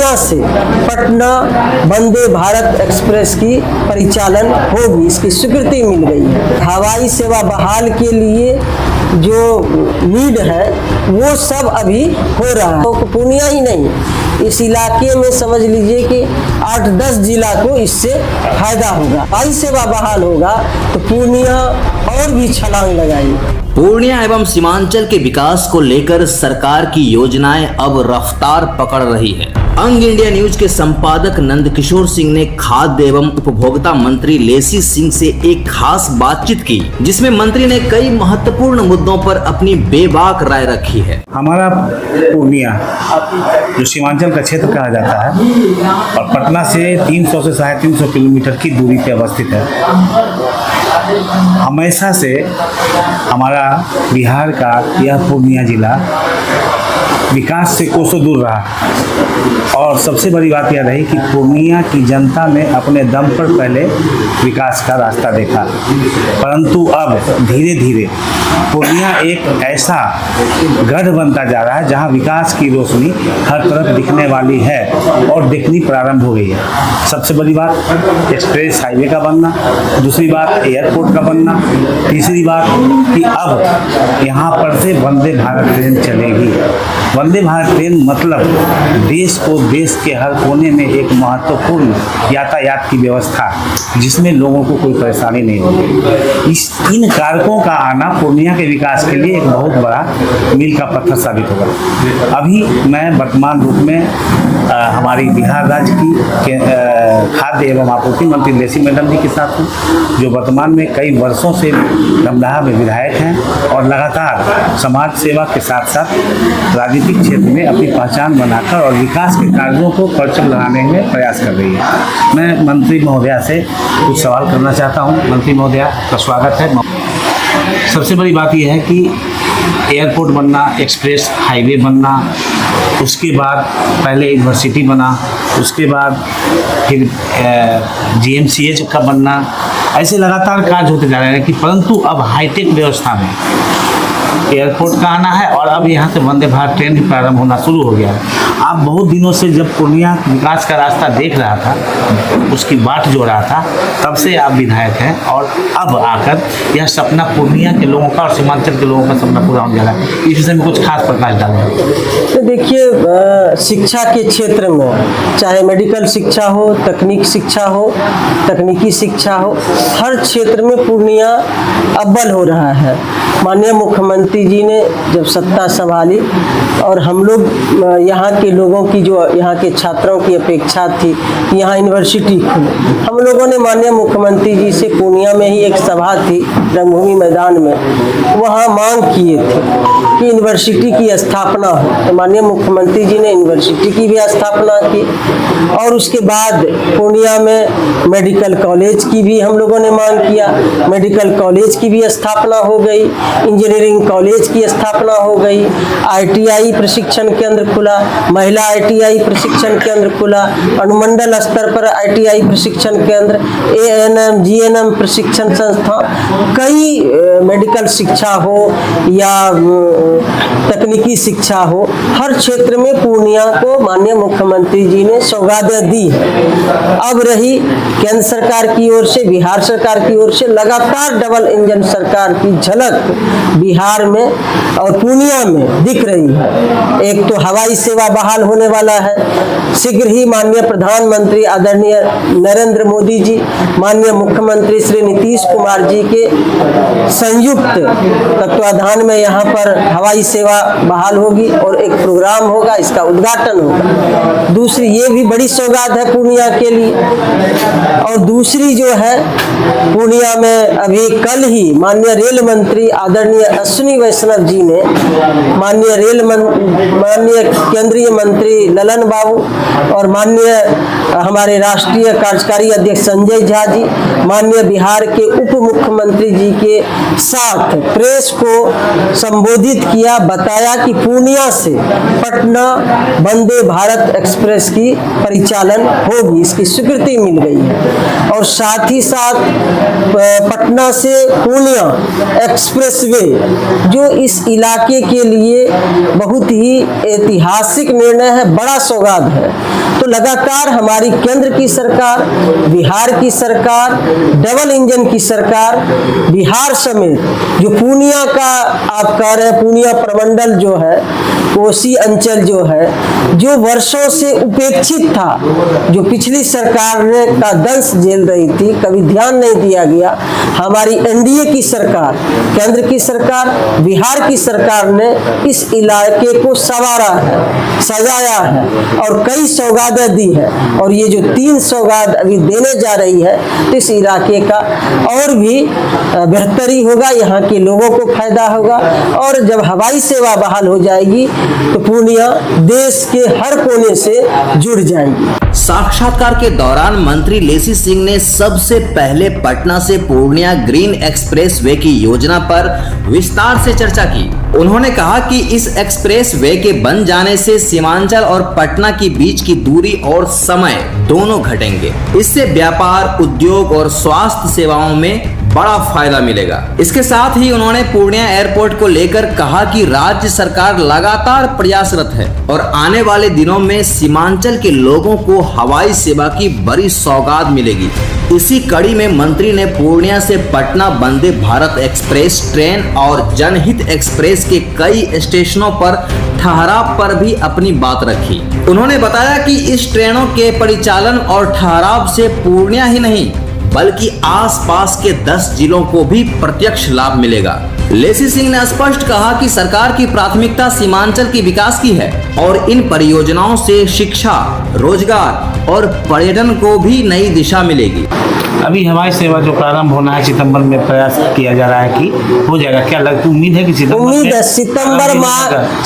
पूर्णिया से पटना वंदे भारत एक्सप्रेस की परिचालन होगी, इसकी स्वीकृति मिल गई है। हवाई सेवा बहाल के लिए जो नीड है वो सब अभी हो रहा है। तो पूर्णिया ही नहीं, इस इलाके में समझ लीजिए कि 8-10 जिला को इससे फायदा होगा। हवाई सेवा बहाल होगा तो पूर्णिया और भी छलांग लगाएगी। पूर्णिया एवं सीमांचल के विकास को लेकर सरकार की योजनाएं अब रफ्तार पकड़ रही है। अंग इंडिया न्यूज के संपादक नंदकिशोर सिंह ने खाद्य एवं उपभोक्ता मंत्री लेसी सिंह से एक खास बातचीत की, जिसमें मंत्री ने कई महत्वपूर्ण मुद्दों पर अपनी बेबाक राय रखी है। हमारा पूर्णिया जो सीमांचल का क्षेत्र कहा जाता है और पटना से 300 से 350 किलोमीटर की दूरी पर अवस्थित है, हमेशा से हमारा बिहार का यह पूर्णिया जिला विकास से कोसों दूर रहा। और सबसे बड़ी बात यह रही कि पूर्णिया की जनता ने अपने दम पर पहले विकास का रास्ता देखा, परंतु अब धीरे धीरे पूर्णिया एक ऐसा गढ़ बनता जा रहा है जहां विकास की रोशनी हर तरफ दिखने वाली है और दिखनी प्रारंभ हो गई है। सबसे बड़ी बात एक्सप्रेस हाईवे का बनना, दूसरी बात एयरपोर्ट का बनना, तीसरी बात कि अब यहाँ पर से वंदे भारत ट्रेन चलेगी। वंदे भारत ट्रेन मतलब देश को देश के हर कोने में एक महत्वपूर्ण यातायात की व्यवस्था, जिसमें लोगों को कोई परेशानी नहीं होगी। इन कारकों का आना पूर्णिया के विकास के लिए एक बहुत बड़ा मील का पत्थर साबित होगा। अभी मैं वर्तमान रूप में हमारी बिहार राज्य की खाद्य एवं आपूर्ति मंत्री लेसी मैडम जी के साथ हूँ, जो वर्तमान में कई वर्षों से रमदाहा में विधायक हैं और लगातार समाज सेवा के साथ साथ राजनीतिक क्षेत्र में अपनी पहचान बनाकर और विकास के कार्यों को परचम लगाने में प्रयास कर रही है। मैं मंत्री महोदया से कुछ सवाल करना चाहता हूँ। मंत्री महोदया का स्वागत है। सबसे बड़ी बात यह है कि एयरपोर्ट बनना, एक्सप्रेस हाईवे बनना, उसके बाद पहले यूनिवर्सिटी बना, उसके बाद फिर GMCH का बनना, ऐसे लगातार कार्य होते जा रहे हैं कि परंतु अब हाईटेक व्यवस्था में एयरपोर्ट का आना है और अब यहाँ से वंदे भारत ट्रेन भी प्रारंभ होना शुरू हो गया है। आप बहुत दिनों से जब पूर्णिया विकास का रास्ता देख रहा था, उसकी बाट जो रहा था, तब से आप विधायक हैं और अब आकर यह सपना पूर्णिया के लोगों का और सीमांचल के लोगों का सपना पूरा होने जा रहा है। इस विषय में कुछ खास प्रकाश डालें। तो देखिए, शिक्षा के क्षेत्र में चाहे मेडिकल शिक्षा हो, तकनीक शिक्षा हो, तकनीकी शिक्षा हो, हर क्षेत्र में पूर्णिया अव्वल हो रहा है। माननीय मुख्यमंत्री जी ने जब सत्ता संभाली और हम लोग यहाँ के लोगों की, जो यहाँ के छात्रों की अपेक्षा थी कि यहाँ यूनिवर्सिटी खुले, हम लोगों ने माननीय मुख्यमंत्री जी से पूर्णिया में ही एक सभा थी रंगभूमि मैदान में, वहाँ मांग किए थे कि यूनिवर्सिटी की स्थापना हो। तो माननीय मुख्यमंत्री जी ने यूनिवर्सिटी की भी स्थापना की और उसके बाद पूर्णिया में मेडिकल कॉलेज की भी हम लोगों ने मांग किया। मेडिकल कॉलेज की भी स्थापना हो गई, इंजीनियरिंग कॉलेज की स्थापना हो गई, ITI प्रशिक्षण केंद्र खुला, महिला ITI प्रशिक्षण केंद्र खुला, अनुमंडल स्तर पर ITI प्रशिक्षण केंद्र, ANM GNM प्रशिक्षण संस्था, कई मेडिकल शिक्षा हो या तकनीकी शिक्षा हो, हर क्षेत्र में पूर्णिया को माननीय मुख्यमंत्री जी ने सौगातें दी है। अब रही केंद्र सरकार की ओर से, बिहार सरकार की ओर से लगातार डबल इंजन सरकार की झलक बिहार में और पूर्णिया में दिख रही है। एक तो हवाई सेवा बहाल होने वाला है, शीघ्र ही माननीय प्रधानमंत्री आदरणीय नरेंद्र मोदी जी, माननीय मुख्यमंत्री श्री नीतीश कुमार जी के संयुक्त तत्वाधान में यहाँ पर हवाई सेवा बहाल होगी और एक प्रोग्राम होगा, इसका उद्घाटन होगा। दूसरी ये भी बड़ी सौगात है पूर्णिया के लिए। और दूसरी जो है, पूर्णिया में अभी कल ही माननीय रेल मंत्री आदरणीय अश्विनी वैष्णव जी ने माननीय केंद्रीय मंत्री ललन बाबू और माननीय हमारे राष्ट्रीय कार्यकारी अध्यक्ष संजय झा जी, माननीय बिहार के उप मुख्यमंत्री जी के साथ प्रेस को संबोधित किया, बताया कि पूर्णिया से पटना वंदे भारत एक्सप्रेस की परिचालन होगी, इसकी स्वीकृति मिल गई है। और साथ ही साथ पटना से पूर्णिया एक्सप्रेसवे जो इस इलाके के लिए बहुत ही ऐतिहासिक निर्णय है, बड़ा सौगात है। तो लगातार हमारी केंद्र की सरकार, बिहार की सरकार, डबल इंजन की सरकार, बिहार समेत जो पूर्णिया का आप कह रहे हैं, पूर्णिया प्रमंडल जो है, कोसी अंचल जो है, जो वर्षों से उपेक्षित था, जो पिछली सरकार ने का दंश झेल रही थी, कभी ध्यान नहीं दिया गया। हमारी एनडीए की सरकार, केंद्र की सरकार, बिहार की सरकार ने इस इलाके को संवारा है, सजाया है और कई सौगातें दी है। और ये जो 3 सौगात अभी देने जा रही है, तो इस इलाके का और भी बेहतरी होगा, यहाँ के लोगों को फायदा होगा। और जब हवाई सेवा बहाल हो जाएगी तो पूर्णिया देश के हर कोने से जुड़ जाएगी। साक्षात्कार के दौरान मंत्री लेसी सिंह ने सबसे पहले पटना से पूर्णिया ग्रीन एक्सप्रेस वे की योजना पर विस्तार से चर्चा की। उन्होंने कहा कि इस एक्सप्रेस वे के बन जाने से सीमांचल और पटना के बीच की दूरी और समय दोनों घटेंगे। इससे व्यापार, उद्योग और स्वास्थ्य सेवाओं में बड़ा फायदा मिलेगा। इसके साथ ही उन्होंने पूर्णिया एयरपोर्ट को लेकर कहा कि राज्य सरकार लगातार प्रयासरत है और आने वाले दिनों में सीमांचल के लोगों को हवाई सेवा की बड़ी सौगात मिलेगी। इसी कड़ी में मंत्री ने पूर्णिया से पटना वंदे भारत एक्सप्रेस ट्रेन और जनहित एक्सप्रेस के कई स्टेशनों पर ठहराव पर भी अपनी बात रखी। उन्होंने बताया कि इस ट्रेनों के परिचालन और ठहराव से पूर्णिया ही नहीं बल्कि आसपास के 10 जिलों को भी प्रत्यक्ष लाभ मिलेगा। लेसी सिंह ने स्पष्ट कहा कि सरकार की प्राथमिकता सीमांचल के विकास की है और इन परियोजनाओं से शिक्षा, रोजगार और पर्यटन को भी नई दिशा मिलेगी। अभी हवाई सेवा जो प्रारंभ होना है सितंबर में, प्रयास किया जा रहा है कि हो जाएगा। क्या लगता, उम्मीद है कि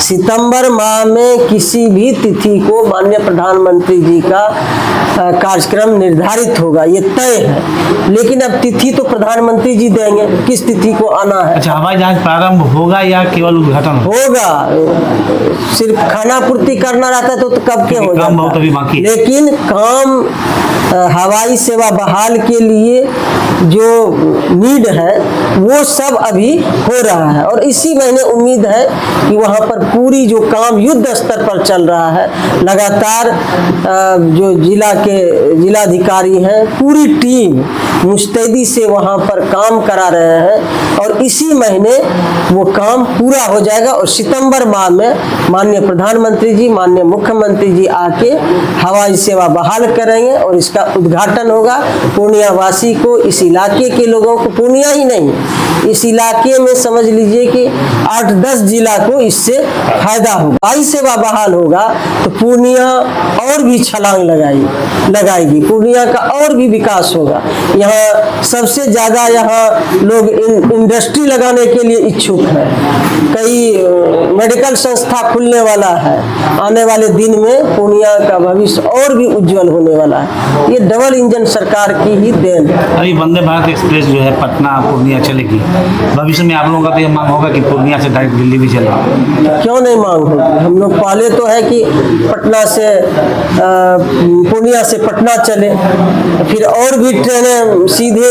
सितंबर माह में किसी भी तिथि को माननीय प्रधानमंत्री जी का कार्यक्रम निर्धारित होगा, ये तय है। लेकिन अब तिथि तो प्रधानमंत्री जी देंगे, किस तिथि को आना है। अच्छा, हवाई जहाज प्रारंभ होगा या केवल उद्घाटन होगा? सिर्फ खाना पूर्ति करना रहता तो कब के हो जाता, लेकिन काम हवाई सेवा बहाल के लिए जो नीड है वो सब अभी हो रहा है। और इसी महीने उम्मीद है कि वहाँ पर पूरी जो काम युद्ध स्तर पर चल रहा है, लगातार जो जिलाधिकारी हैं, पूरी टीम मुस्तैदी से वहाँ पर काम करा रहे हैं और इसी महीने वो काम पूरा हो जाएगा। और सितंबर माह में माननीय प्रधानमंत्री जी, माननीय मुख्यमंत्री जी आके हवाई सेवा बहाल करेंगे और इसका उद्घाटन होगा। पूर्णिया वासी को, इस इलाके के लोगों को, पूर्णिया ही नहीं इस इलाके में समझ लीजिए कि 8-10 जिला को इससे फायदा होगा। हवाई सेवा बहाल होगा तो पूर्णिया और भी छलांग लगाएगी, पूर्णिया का और भी विकास होगा। यहाँ सबसे ज्यादा यहाँ लोग इंडस्ट्री लगाने के लिए इच्छुक है, कई मेडिकल संस्था खुलने वाला है। आने वाले दिन में पूर्णिया का भविष्य और भी उज्जवल होने वाला है। ये डबल इंजन सरकार की ही देन है। अभी वंदे भारत एक्सप्रेस जो है पटना पूर्णिया चलेगी, भविष्य में आप लोगों का तो ये मांग होगा कि पूर्णिया से डायरेक्ट दिल्ली भी चले? क्यों नहीं मांग होगी? हम लोग पहले तो है कि पटना से पूर्णिया से पटना चले, फिर और भी ट्रेनें सीधे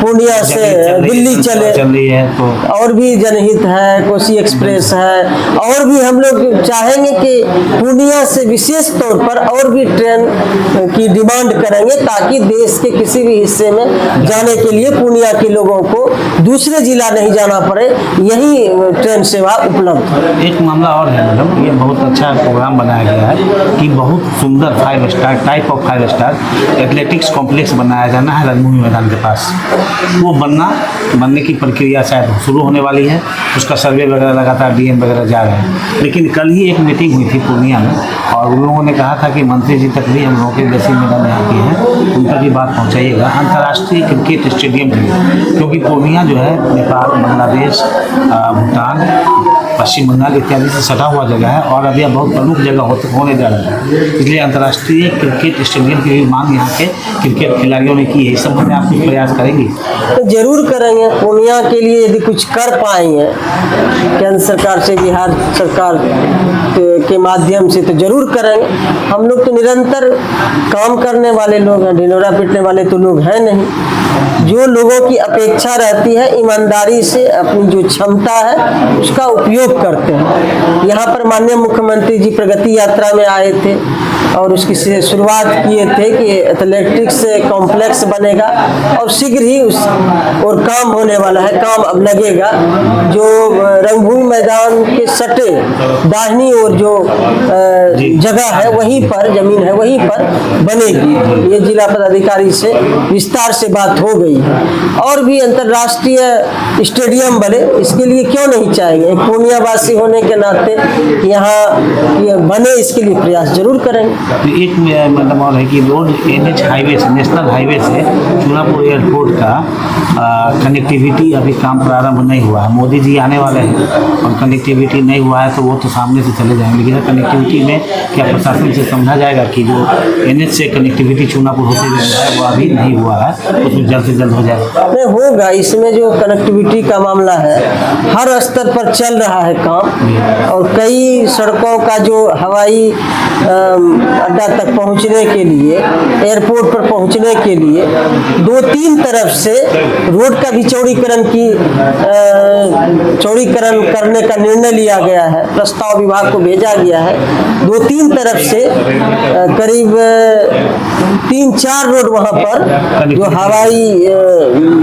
पूर्णिया से दिल्ली चले। चल रही है तो और भी जनहित है, कोसी एक्सप्रेस है, और भी हम लोग चाहेंगे कि पूर्णिया से विशेष तौर पर और भी ट्रेन की डिमांड करेंगे ताकि देश के किसी भी हिस्से में जाने के लिए पूर्णिया के लोगों को दूसरे जिला नहीं जाना पड़े, यही ट्रेन सेवा उपलब्ध है। एक मामला और है मैडम, ये बहुत अच्छा प्रोग्राम बनाया गया है कि बहुत सुंदर 5 star type of 5 star athletics complex बनाया जाना है रणभूमि मैदान के पास। वो बनने की प्रक्रिया शायद शुरू होने वाली है, उसका सर्वे वगैरह लगातार डीएम वगैरह जा रहे हैं। लेकिन कल ही एक मीटिंग हुई थी पूर्णिया में और उन लोगों ने कहा था कि मंत्री जी तक भी हम लोगों के बेसिक मैदान यहाँ की हैं, उन तक भी बात पहुँचाइएगा अंतर्राष्ट्रीय क्रिकेट स्टेडियम के लिए, क्योंकि पूर्णिया जो है नेपाल, बांग्लादेश, भूटान, पश्चिम बंगाल इत्यादि से सटा हुआ जगह है और अब यह बहुत प्रमुख जगह होने जा रहा है। इसलिए अंतर्राष्ट्रीय क्रिकेट स्टेडियम की भी मांग यहाँ के क्रिकेट खिलाड़ियों ने की है। इस संबंध में आप कुछ प्रयास करेंगे? तो जरूर करेंगे। पूर्णिया के लिए यदि कुछ कर पाएंगे केंद्र सरकार से, बिहार सरकार के माध्यम से, तो जरूर करेंगे। हम लोग तो निरंतर काम करने वाले लोग हैं, ढिंढोरा पीटने वाले तो लोग हैं नहीं। जो लोगों की अपेक्षा रहती है, ईमानदारी से अपनी जो क्षमता है उसका उपयोग करते हैं। यहाँ पर माननीय मुख्यमंत्री जी प्रगति यात्रा में आए थे और उसकी शुरुआत किए थे कि एथलेटिक्स कॉम्प्लेक्स बनेगा और शीघ्र ही उस और काम होने वाला है, काम अब लगेगा। जो रंगभूमि मैदान के सटे दाहिनी ओर जो जगह है वहीं पर, जमीन है वहीं पर बनेगी। ये जिला पदाधिकारी से विस्तार से बात हो गई है। और भी अंतर्राष्ट्रीय स्टेडियम बने, इसके लिए क्यों नहीं चाहेंगे। एक पूर्णिया वासी होने के नाते यहाँ ये बने, इसके लिए प्रयास जरूर करेंगे। एक मतलब और है कि रोड NH हाईवे से, नेशनल हाईवे से चूनापुर एयरपोर्ट का कनेक्टिविटी अभी काम प्रारंभ नहीं हुआ है। मोदी जी आने वाले हैं और कनेक्टिविटी नहीं हुआ है तो वो तो सामने से चले जाएंगे, लेकिन कनेक्टिविटी में क्या प्रशासन से समझा जाएगा कि जो NH से कनेक्टिविटी चूनापुर होते जाए वो अभी नहीं हुआ है, उसमें जल्द से जल्द हो जाएगा? नहीं होगा। इसमें जो कनेक्टिविटी का मामला है हर स्तर पर चल रहा है काम, और कई सड़कों का जो हवाई अड्डा तक पहुंचने के लिए, एयरपोर्ट पर पहुंचने के लिए 2-3 तरफ से रोड का भी चौड़ीकरण करने का निर्णय लिया गया है। प्रस्ताव विभाग को भेजा गया है। 2-3 तरफ से करीब 3-4 रोड वहां पर जो हवाई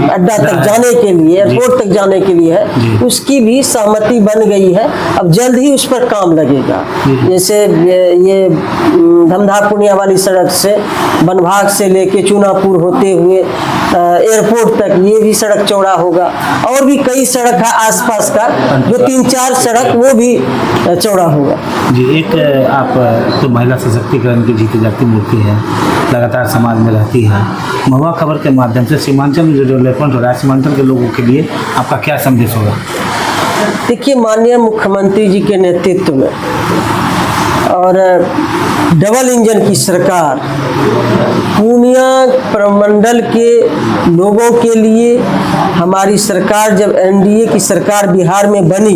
अड्डा तक जाने के लिए, एयरपोर्ट तक जाने के लिए है, उसकी भी सहमति बन गई है। अब जल्द ही उस पर काम लगेगा। जैसे ये धमधा पूर्णिया वाली सड़क से बनभाग से लेके चूनापुर होते हुए एयरपोर्ट तक ये भी सड़क चौड़ा होगा। और भी कई सड़क है आसपास का, जो 3-4 सड़क वो भी चौड़ा होगा। जी, एक आप तो महिला सशक्तिकरण की जीती जाती मूर्ति है, लगातार समाज में रहती है। महुआ खबर के माध्यम से सीमांचल में जो डेवलपमेंट हो रहा है, सीमांचल के लोगों के लिए आपका क्या संदेश होगा? देखिए, माननीय मुख्यमंत्री जी के नेतृत्व में और डबल इंजन की सरकार पूर्णिया प्रमंडल के लोगों के लिए, हमारी सरकार जब NDA की सरकार बिहार में बनी,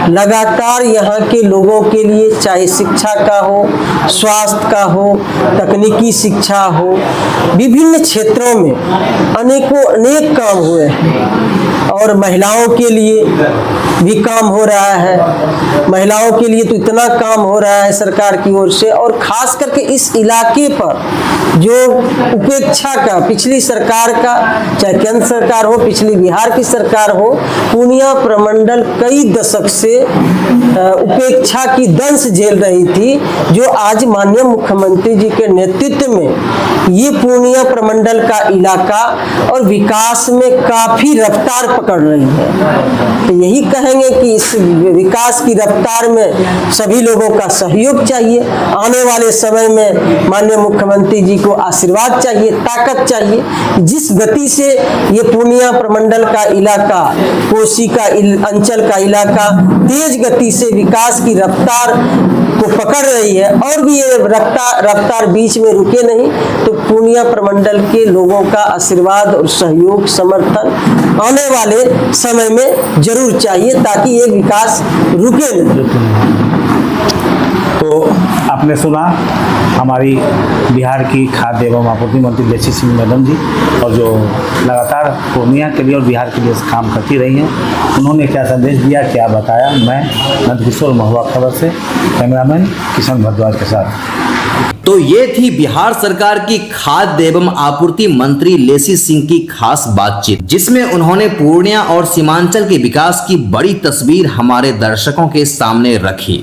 लगातार यहाँ के लोगों के लिए, चाहे शिक्षा का हो, स्वास्थ्य का हो, तकनीकी शिक्षा हो, विभिन्न क्षेत्रों में अनेक काम हुए हैं। और महिलाओं के लिए भी काम हो रहा है। महिलाओं के लिए तो इतना काम हो रहा है सरकार की ओर से, और खास करके इस इलाके पर जो उपेक्षा का पिछली सरकार का, चाहे केंद्र सरकार हो, पिछली बिहार की सरकार हो, पूर्णिया प्रमंडल कई दशक से उपेक्षा की दंश झेल रही थी, जो आज माननीय मुख्यमंत्री जी के नेतृत्व में ये पूर्णिया प्रमंडल का इलाका और विकास में काफी रफ्तार पकड़ रही है। तो यही कहेंगे कि इस विकास की रफ्तार में सभी लोगों का सहयोग चाहिए। आने वाले समय में माननीय मुख्यमंत्री जी को आशीर्वाद चाहिए, ताकत चाहिए। जिस गति से ये पूर्णिया प्रमंडल का इलाका, कोसी का अंचल का इलाका तेज गति से विकास की रफ्तार को पकड़ रही है, और भी ये रफ्तार बीच में रुके नहीं, तो पूर्णिया प्रमंडल के लोगों का आशीर्वाद और सहयोग, समर्थन आने वाले समय में जरूर चाहिए, ताकि ये विकास रुके नहीं। तो आपने सुना हमारी बिहार की खाद्य एवं आपूर्ति मंत्री लेसी सिंह मैडम जी, और जो लगातार पूर्णिया के लिए और बिहार के लिए काम करती रही हैं, उन्होंने क्या संदेश दिया, क्या बताया। मैं नंदकिशोर, महुआ खबर से, कैमरामैन किशन भरद्वाज के साथ। तो ये थी बिहार सरकार की खाद्य एवं आपूर्ति मंत्री लेसी सिंह की खास बातचीत, जिसमें उन्होंने पूर्णिया और सीमांचल के विकास की बड़ी तस्वीर हमारे दर्शकों के सामने रखी।